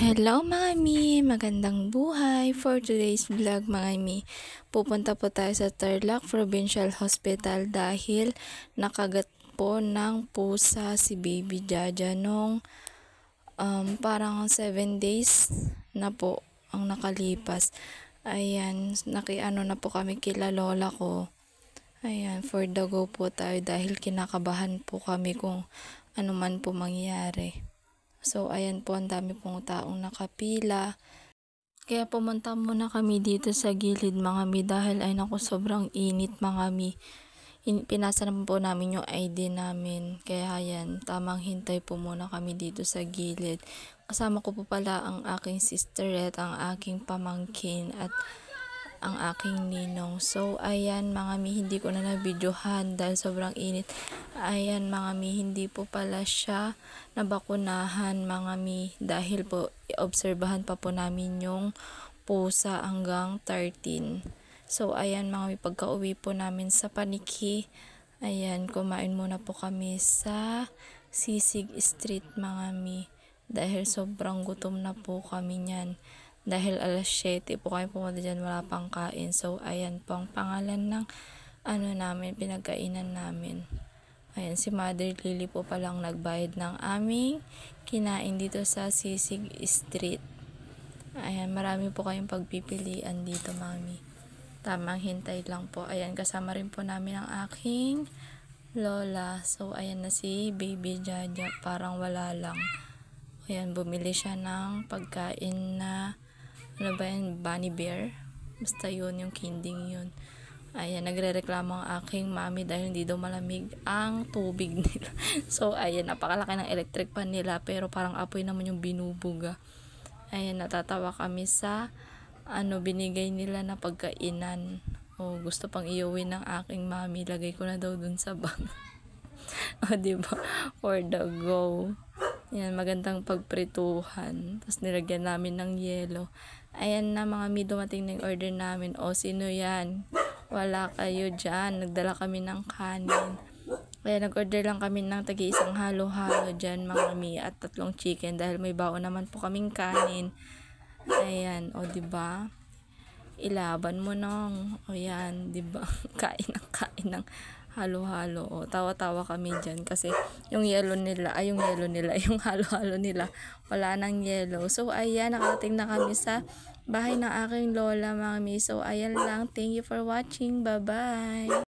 Hello mga mi! Magandang buhay! For today's vlog mga mi, pupunta po tayo sa Tarlac Provincial Hospital dahil nakagat po ng pusa si Baby Jaja nung parang 7 days na po ang nakalipas. Ayan, nakiano na po kami kila lola ko. Ayan, for the go po tayo dahil kinakabahan po kami kung ano man po mangyari. So, ayan po, ang dami pong taong nakapila. Kaya pumunta muna kami dito sa gilid mga mi dahil ay naku, sobrang init mga mi. Pinasa naman po namin yung ID namin. Kaya ayan, tamang hintay po muna kami dito sa gilid. Kasama ko po pala ang aking sisterette, ang aking pamangkin at ang aking ninong. So, ayan mga mi, hindi ko na nabidyohan dahil sobrang init. Ayan mga mi, hindi po pala siya nabakunahan mga mi dahil po obserbahan pa po namin yung pusa hanggang 13. So, ayan mga mi, pagka uwi po namin sa Paniki, ayan, kumain muna po kami sa Sisig Street mga mi dahil sobrang gutom na po kami niyan. Dahil alas 7 po kami pumunta dyan, wala pang kain. So, ayan po ang pangalan ng namin, pinagkainan namin. Ayan, si Mother Lily po palang nagbayad ng aming kinain dito sa Sisig Street. Ayan, marami po kayong pagpipilian dito, mami. Tamang hintay lang po. Ayan, kasama rin po namin ang aking lola. So, ayan na si Baby Jaja, parang wala lang. Ayan, bumili siya ng pagkain na ano ba yan, bunny bear, basta yun, yung kinding yun. Ayan, nagre-reklamo ang aking mami dahil hindi daw malamig ang tubig nila. So, ayan, napakalaki ng electric pan nila pero parang apoy naman yung binubuga. Ayan, natatawa kami sa binigay nila na pagkainan. O, gusto pang iuwi ng aking mami, lagay ko na daw dun sa bag. O, diba? For the go. Yan, magandang pagprituhan. Tapos nilagyan namin ng yelo. Ayan na mga mi, dumating na yung order namin. O, sino yan? Wala kayo dyan. Nagdala kami ng kanin. Kaya nag-order lang kami ng tagi-isang halo-halo dyan mga mi at 3 chicken dahil may baon naman po kaming kanin. Ayan, o diba? Ilaban mo nung. O yan, diba? Kain ng halo-halo. O, tawa-tawa kami dyan kasi yung yung halo-halo nila, wala nang yelo. So, ayan, nakarating na kami sa bahay ng aking lola, mga mi. So, ayan lang. Thank you for watching. Bye-bye!